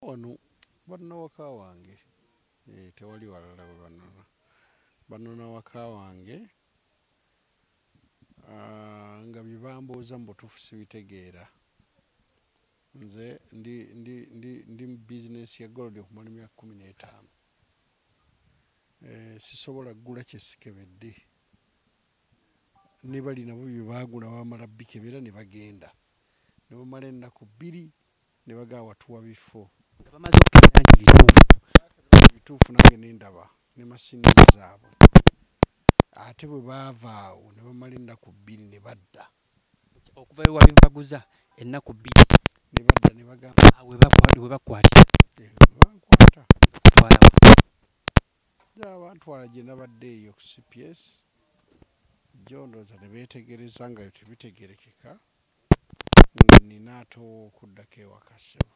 wano banona waka wange tewali walala we banona waka wange nga bibambuuza mu butuufu sibitegeera. Nze ndi mu bizinesi ya gold okumala emyaka 15. Sisobola kugula kyesikebedde. Ne bali nabo bye baagula bamala bikebera ne bagenda. Ne bamala ennaku 2 ne bagaawa watuwa bifo. Bamaze okukebera nti bituufu nange nendaba ne masinizi zaabwe. Ate bwe baava awo ne bamala ennaku 2 ne badda. Okuva ewa bibaguza ennaku 2 ne badda ne bagamba we bakwatira. Bankwata. Kutwala wa. Bantwala gye nabadde eyo ku CPS. Jondoza ne beetegereza nga tebitegerekeka nga nina ate okuddako ewaka ssebo.